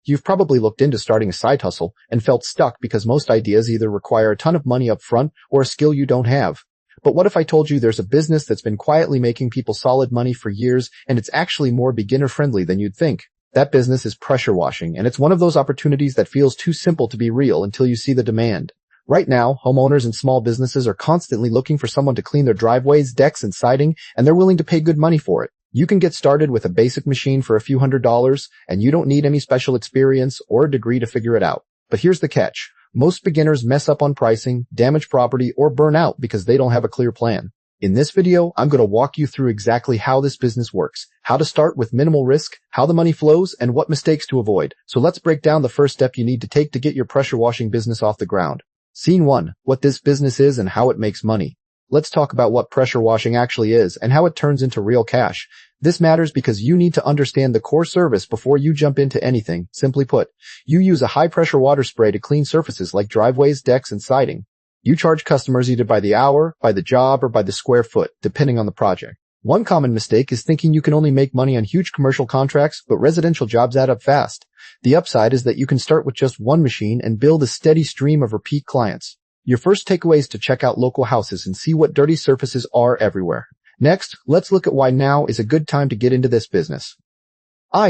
You've probably looked into starting a side hustle and felt stuck because most ideas either require a ton of money up front or a skill you don't have. But what if I told you there's a business that's been quietly making people solid money for years and it's actually more beginner-friendly than you'd think? That business is pressure washing, and it's one of those opportunities that feels too simple to be real until you see the demand. Right now, homeowners and small businesses are constantly looking for someone to clean their driveways, decks, and siding, and they're willing to pay good money for it. You can get started with a basic machine for a few $100s, and you don't need any special experience or a degree to figure it out. But here's the catch. Most beginners mess up on pricing, damage property, or burn out because they don't have a clear plan. In this video, I'm going to walk you through exactly how this business works, how to start with minimal risk, how the money flows, and what mistakes to avoid. So let's break down the first step you need to take to get your pressure washing business off the ground. Scene 1. What this business is and how it makes money. Let's talk about what pressure washing actually is and how it turns into real cash. This matters because you need to understand the core service before you jump into anything. Simply put, you use a high-pressure water spray to clean surfaces like driveways, decks, and siding. You charge customers either by the hour, by the job, or by the square foot, depending on the project. One common mistake is thinking you can only make money on huge commercial contracts, but residential jobs add up fast. The upside is that you can start with just one machine and build a steady stream of repeat clients. Your first takeaway is to check out local houses and see what dirty surfaces are everywhere. Next, let's look at why now is a good time to get into this business.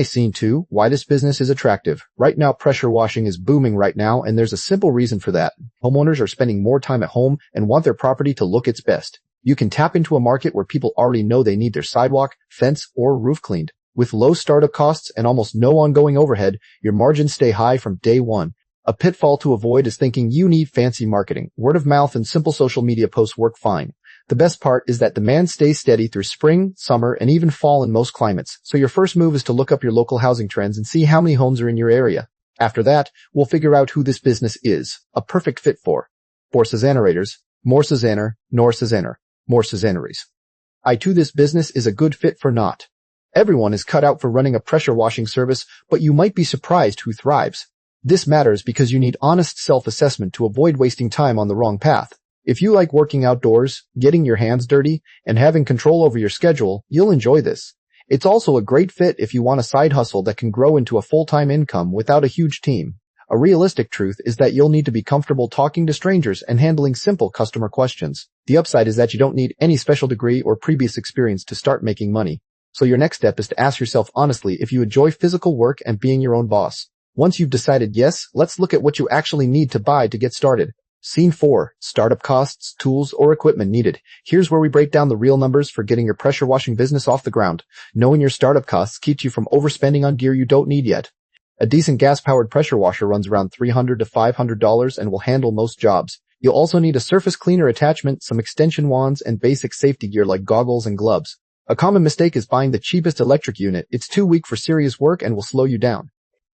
Scene 2. Why this business is attractive. Right now, pressure washing is booming right now, and there's a simple reason for that. Homeowners are spending more time at home and want their property to look its best. You can tap into a market where people already know they need their sidewalk, fence, or roof cleaned. With low startup costs and almost no ongoing overhead, your margins stay high from day one. A pitfall to avoid is thinking you need fancy marketing. Word of mouth and simple social media posts work fine. The best part is that demand stays steady through spring, summer, and even fall in most climates, so your first move is to look up your local housing trends and see how many homes are in your area. After that, we'll figure out who this business is, a perfect fit for Cesanerators, more Cesaner, nor Cesaner, more Cesaneries. This business is a good fit for not. Everyone is cut out for running a pressure washing service, but you might be surprised who thrives. This matters because you need honest self-assessment to avoid wasting time on the wrong path. If you like working outdoors, getting your hands dirty, and having control over your schedule, you'll enjoy this. It's also a great fit if you want a side hustle that can grow into a full-time income without a huge team. A realistic truth is that you'll need to be comfortable talking to strangers and handling simple customer questions. The upside is that you don't need any special degree or previous experience to start making money. So your next step is to ask yourself honestly if you enjoy physical work and being your own boss. Once you've decided yes, let's look at what you actually need to buy to get started. Scene 4. Startup costs, tools, or equipment needed. Here's where we break down the real numbers for getting your pressure washing business off the ground. Knowing your startup costs keeps you from overspending on gear you don't need yet. A decent gas-powered pressure washer runs around $300 to $500 and will handle most jobs. You'll also need a surface cleaner attachment, some extension wands, and basic safety gear like goggles and gloves. A common mistake is buying the cheapest electric unit. It's too weak for serious work and will slow you down.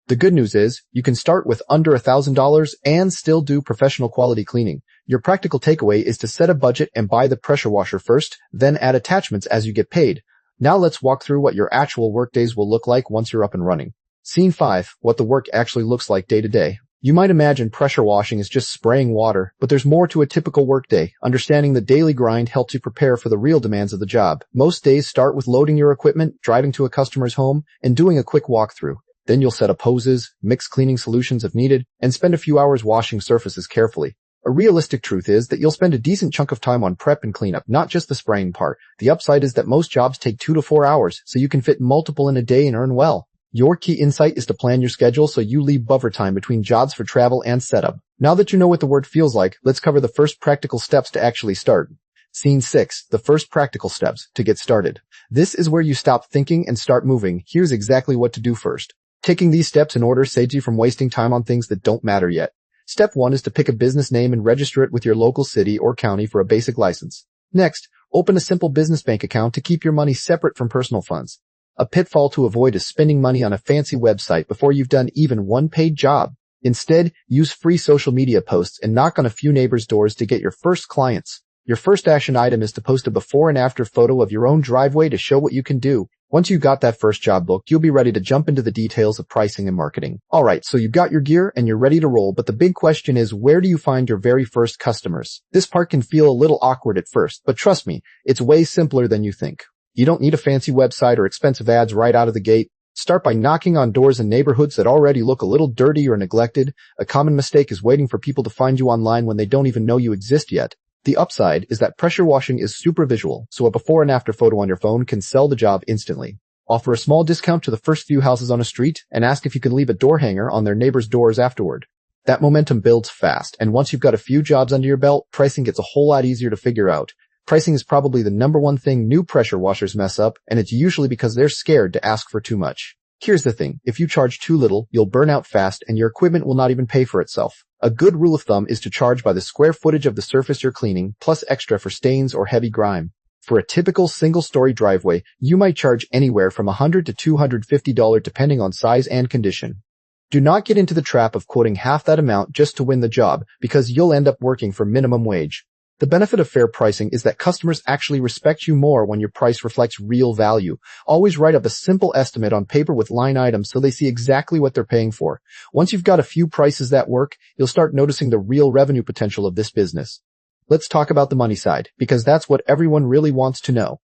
The good news is, you can start with under $1,000 and still do professional quality cleaning. Your practical takeaway is to set a budget and buy the pressure washer first, then add attachments as you get paid. Now let's walk through what your actual workdays will look like once you're up and running. Scene 5. What the work actually looks like day to day. You might imagine pressure washing is just spraying water, but there's more to a typical workday. Understanding the daily grind helps you prepare for the real demands of the job. Most days start with loading your equipment, driving to a customer's home, and doing a quick walkthrough. Then you'll set up hoses, mix cleaning solutions if needed, and spend a few hours washing surfaces carefully. A realistic truth is that you'll spend a decent chunk of time on prep and cleanup, not just the spraying part. The upside is that most jobs take 2 to 4 hours, so you can fit multiple in a day and earn well. Your key insight is to plan your schedule so you leave buffer time between jobs for travel and setup. Now that you know what the word feels like, let's cover the first practical steps to actually start. Scene 6. The first practical steps to get started. This is where you stop thinking and start moving. Here's exactly what to do first. Taking these steps in order saves you from wasting time on things that don't matter yet. Step 1 is to pick a business name and register it with your local city or county for a basic license. Next, open a simple business bank account to keep your money separate from personal funds. A pitfall to avoid is spending money on a fancy website before you've done even one paid job. Instead, use free social media posts and knock on a few neighbors' doors to get your first clients. Your first action item is to post a before and after photo of your own driveway to show what you can do. Once you've got that first job booked, you'll be ready to jump into the details of pricing and marketing. Alright, so you've got your gear and you're ready to roll, but the big question is, where do you find your very first customers? This part can feel a little awkward at first, but trust me, it's way simpler than you think. You don't need a fancy website or expensive ads right out of the gate. Start by knocking on doors in neighborhoods that already look a little dirty or neglected. A common mistake is waiting for people to find you online when they don't even know you exist yet. The upside is that pressure washing is super visual, so a before and after photo on your phone can sell the job instantly. Offer a small discount to the first few houses on a street and ask if you can leave a door hanger on their neighbors' doors afterward. That momentum builds fast, and once you've got a few jobs under your belt, pricing gets a whole lot easier to figure out. Pricing is probably the number one thing new pressure washers mess up, and it's usually because they're scared to ask for too much. Here's the thing, if you charge too little, you'll burn out fast and your equipment will not even pay for itself. A good rule of thumb is to charge by the square footage of the surface you're cleaning, plus extra for stains or heavy grime. For a typical single-story driveway, you might charge anywhere from $100 to $250 depending on size and condition. Do not get into the trap of quoting half that amount just to win the job, because you'll end up working for minimum wage. The benefit of fair pricing is that customers actually respect you more when your price reflects real value. Always write up a simple estimate on paper with line items so they see exactly what they're paying for. Once you've got a few prices that work, you'll start noticing the real revenue potential of this business. Let's talk about the money side, because that's what everyone really wants to know.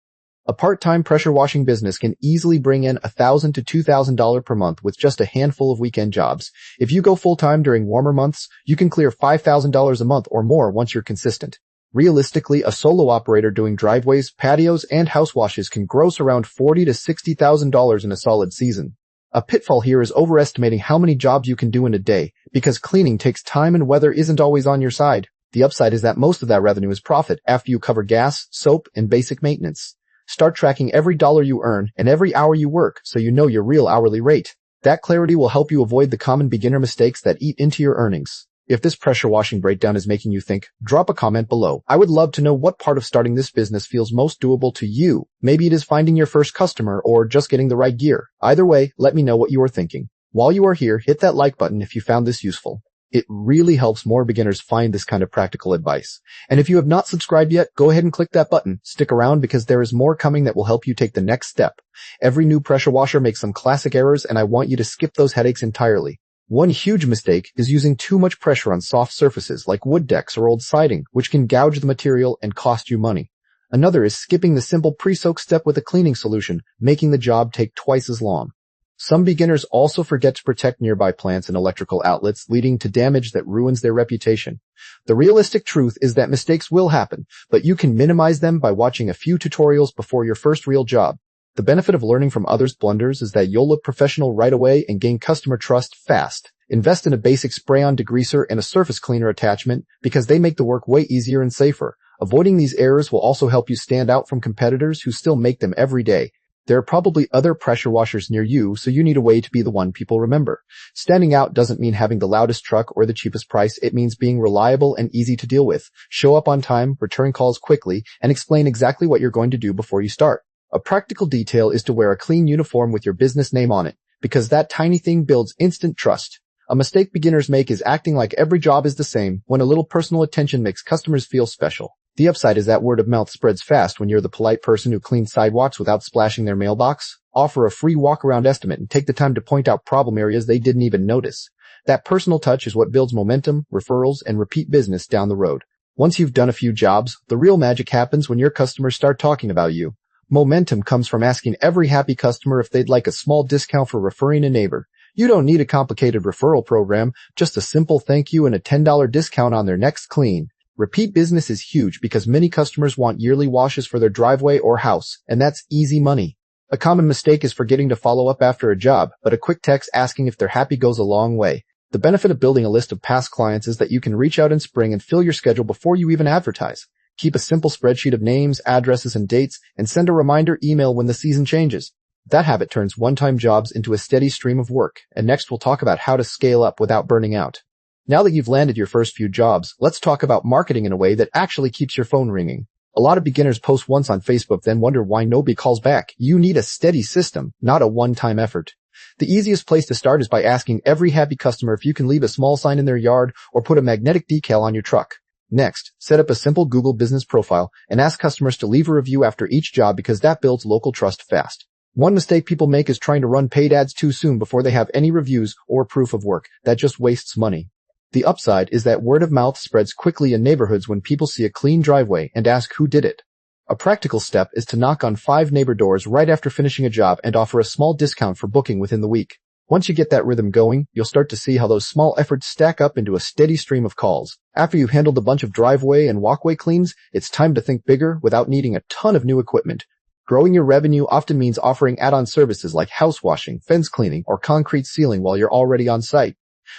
A part-time pressure washing business can easily bring in $1,000 to $2,000 per month with just a handful of weekend jobs. If you go full-time during warmer months, you can clear $5,000 a month or more once you're consistent. Realistically, a solo operator doing driveways, patios, and house washes can gross around $40,000 to $60,000 in a solid season. A pitfall here is overestimating how many jobs you can do in a day, because cleaning takes time and weather isn't always on your side. The upside is that most of that revenue is profit after you cover gas, soap, and basic maintenance. Start tracking every dollar you earn and every hour you work so you know your real hourly rate. That clarity will help you avoid the common beginner mistakes that eat into your earnings. If this pressure washing breakdown is making you think, drop a comment below. I would love to know what part of starting this business feels most doable to you. Maybe it is finding your first customer or just getting the right gear. Either way, let me know what you are thinking. While you are here, hit that like button if you found this useful. It really helps more beginners find this kind of practical advice. And if you have not subscribed yet, go ahead and click that button. Stick around because there is more coming that will help you take the next step. Every new pressure washer makes some classic errors, and I want you to skip those headaches entirely. One huge mistake is using too much pressure on soft surfaces like wood decks or old siding, which can gouge the material and cost you money. Another is skipping the simple pre-soak step with a cleaning solution, making the job take twice as long. Some beginners also forget to protect nearby plants and electrical outlets, leading to damage that ruins their reputation. The realistic truth is that mistakes will happen, but you can minimize them by watching a few tutorials before your first real job. The benefit of learning from others' blunders is that you'll look professional right away and gain customer trust fast. Invest in a basic spray-on degreaser and a surface cleaner attachment because they make the work way easier and safer. Avoiding these errors will also help you stand out from competitors who still make them every day. There are probably other pressure washers near you, so you need a way to be the one people remember. Standing out doesn't mean having the loudest truck or the cheapest price. It means being reliable and easy to deal with. Show up on time, return calls quickly, and explain exactly what you're going to do before you start. A practical detail is to wear a clean uniform with your business name on it, because that tiny thing builds instant trust. A mistake beginners make is acting like every job is the same, when a little personal attention makes customers feel special. The upside is that word of mouth spreads fast when you're the polite person who cleans sidewalks without splashing their mailbox. Offer a free walk-around estimate and take the time to point out problem areas they didn't even notice. That personal touch is what builds momentum, referrals, and repeat business down the road. Once you've done a few jobs, the real magic happens when your customers start talking about you. Momentum comes from asking every happy customer if they'd like a small discount for referring a neighbor. You don't need a complicated referral program, just a simple thank you and a $10 discount on their next clean. Repeat business is huge because many customers want yearly washes for their driveway or house, and that's easy money. A common mistake is forgetting to follow up after a job, but a quick text asking if they're happy goes a long way. The benefit of building a list of past clients is that you can reach out in spring and fill your schedule before you even advertise. Keep a simple spreadsheet of names, addresses, and dates, and send a reminder email when the season changes. That habit turns one-time jobs into a steady stream of work, and next we'll talk about how to scale up without burning out. Now that you've landed your first few jobs, let's talk about marketing in a way that actually keeps your phone ringing. A lot of beginners post once on Facebook, then wonder why nobody calls back. You need a steady system, not a one-time effort. The easiest place to start is by asking every happy customer if you can leave a small sign in their yard or put a magnetic decal on your truck. Next, set up a simple Google business profile and ask customers to leave a review after each job because that builds local trust fast. One mistake people make is trying to run paid ads too soon before they have any reviews or proof of work. That just wastes money. The upside is that word of mouth spreads quickly in neighborhoods when people see a clean driveway and ask who did it. A practical step is to knock on 5 neighbor doors right after finishing a job and offer a small discount for booking within the week. Once you get that rhythm going, you'll start to see how those small efforts stack up into a steady stream of calls. After you've handled a bunch of driveway and walkway cleans, it's time to think bigger without needing a ton of new equipment. Growing your revenue often means offering add-on services like house washing, fence cleaning, or concrete sealing while you're already on site.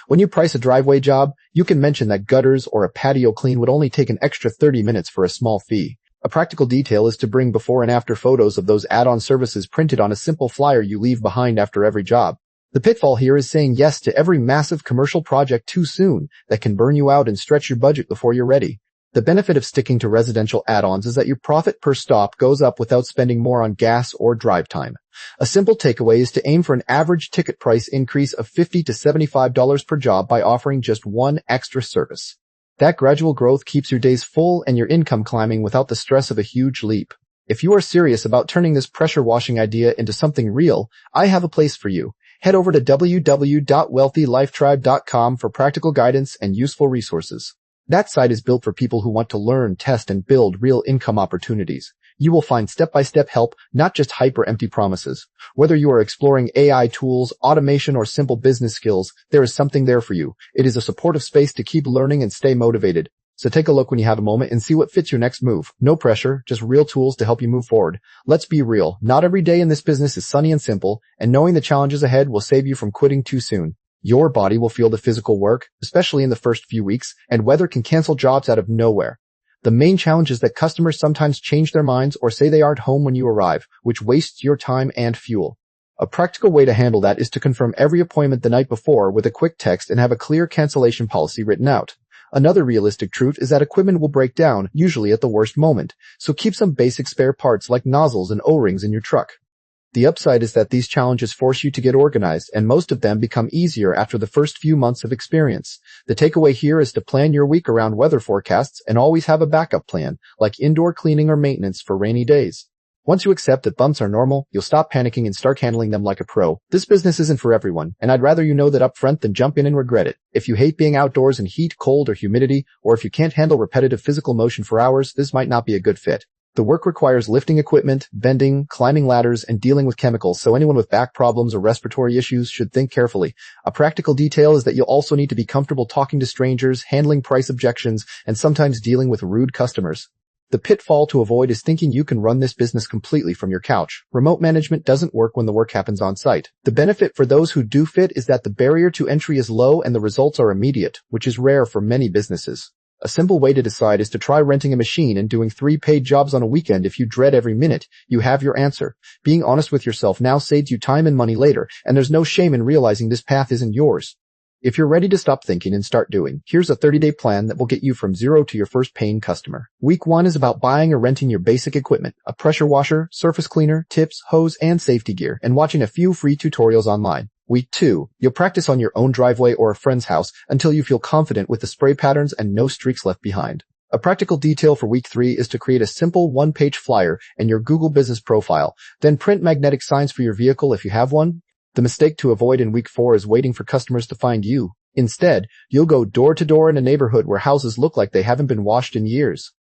When you price a driveway job, you can mention that gutters or a patio clean would only take an extra 30 minutes for a small fee. A practical detail is to bring before and after photos of those add-on services printed on a simple flyer you leave behind after every job. The pitfall here is saying yes to every massive commercial project too soon that can burn you out and stretch your budget before you're ready. The benefit of sticking to residential add-ons is that your profit per stop goes up without spending more on gas or drive time. A simple takeaway is to aim for an average ticket price increase of $50 to $75 per job by offering just one extra service. That gradual growth keeps your days full and your income climbing without the stress of a huge leap. If you are serious about turning this pressure washing idea into something real, I have a place for you. Head over to www.wealthylifetribe.com for practical guidance and useful resources. That site is built for people who want to learn, test, and build real income opportunities. You will find step-by-step help, not just hype or empty promises. Whether you are exploring AI tools, automation, or simple business skills, there is something there for you. It is a supportive space to keep learning and stay motivated. So take a look when you have a moment and see what fits your next move. No pressure, just real tools to help you move forward. Let's be real. Not every day in this business is sunny and simple, and knowing the challenges ahead will save you from quitting too soon. Your body will feel the physical work, especially in the first few weeks, and weather can cancel jobs out of nowhere. The main challenge is that customers sometimes change their minds or say they aren't home when you arrive, which wastes your time and fuel. A practical way to handle that is to confirm every appointment the night before with a quick text and have a clear cancellation policy written out. Another realistic truth is that equipment will break down, usually at the worst moment, so keep some basic spare parts like nozzles and O-rings in your truck. The upside is that these challenges force you to get organized, and most of them become easier after the first few months of experience. The takeaway here is to plan your week around weather forecasts and always have a backup plan, like indoor cleaning or maintenance for rainy days. Once you accept that bumps are normal, you'll stop panicking and start handling them like a pro. This business isn't for everyone, and I'd rather you know that up front than jump in and regret it. If you hate being outdoors in heat, cold, or humidity, or if you can't handle repetitive physical motion for hours, this might not be a good fit. The work requires lifting equipment, bending, climbing ladders, and dealing with chemicals, so anyone with back problems or respiratory issues should think carefully. A practical detail is that you'll also need to be comfortable talking to strangers, handling price objections, and sometimes dealing with rude customers. The pitfall to avoid is thinking you can run this business completely from your couch. Remote management doesn't work when the work happens on site. The benefit for those who do fit is that the barrier to entry is low and the results are immediate, which is rare for many businesses. A simple way to decide is to try renting a machine and doing 3 paid jobs on a weekend. If you dread every minute, you have your answer. Being honest with yourself now saves you time and money later, and there's no shame in realizing this path isn't yours. If you're ready to stop thinking and start doing, here's a 30-day plan that will get you from zero to your first paying customer. Week 1 is about buying or renting your basic equipment, a pressure washer, surface cleaner, tips, hose, and safety gear, and watching a few free tutorials online. Week 2, you'll practice on your own driveway or a friend's house until you feel confident with the spray patterns and no streaks left behind. A practical detail for week 3 is to create a simple one-page flyer and your Google business profile, then print magnetic signs for your vehicle if you have one. The mistake to avoid in week 4 is waiting for customers to find you. Instead, you'll go door to door in a neighborhood where houses look like they haven't been washed in years.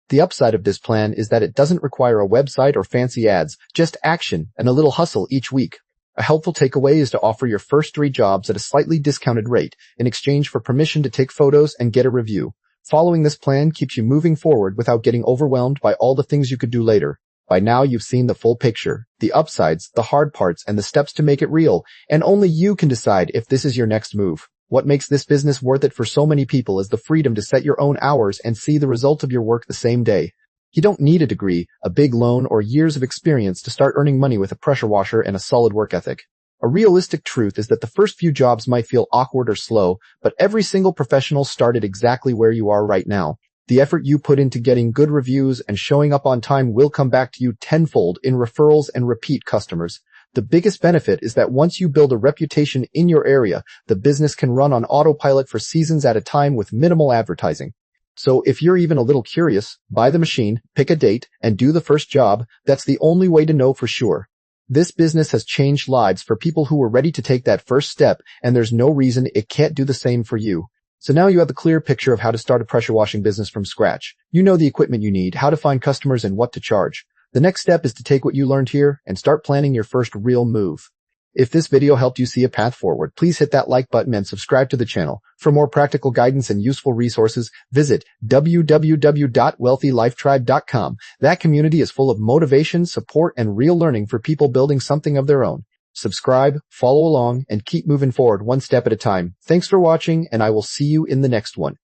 The upside of this plan is that it doesn't require a website or fancy ads, just action and a little hustle each week. A helpful takeaway is to offer your first 3 jobs at a slightly discounted rate in exchange for permission to take photos and get a review. Following this plan keeps you moving forward without getting overwhelmed by all the things you could do later. By now you've seen the full picture, the upsides, the hard parts, and the steps to make it real, and only you can decide if this is your next move. What makes this business worth it for so many people is the freedom to set your own hours and see the result of your work the same day. You don't need a degree, a big loan, or years of experience to start earning money with a pressure washer and a solid work ethic. A realistic truth is that the first few jobs might feel awkward or slow, but every single professional started exactly where you are right now. The effort you put into getting good reviews and showing up on time will come back to you tenfold in referrals and repeat customers. The biggest benefit is that once you build a reputation in your area, the business can run on autopilot for seasons at a time with minimal advertising. So if you're even a little curious, buy the machine, pick a date, and do the first job. That's the only way to know for sure. This business has changed lives for people who were ready to take that first step, and there's no reason it can't do the same for you. So now you have a clear picture of how to start a pressure washing business from scratch. You know the equipment you need, how to find customers, and what to charge. The next step is to take what you learned here and start planning your first real move. If this video helped you see a path forward, please hit that like button and subscribe to the channel. For more practical guidance and useful resources, visit www.wealthylifetribe.com. That community is full of motivation, support, and real learning for people building something of their own. Subscribe, follow along, and keep moving forward one step at a time. Thanks for watching, and I will see you in the next one.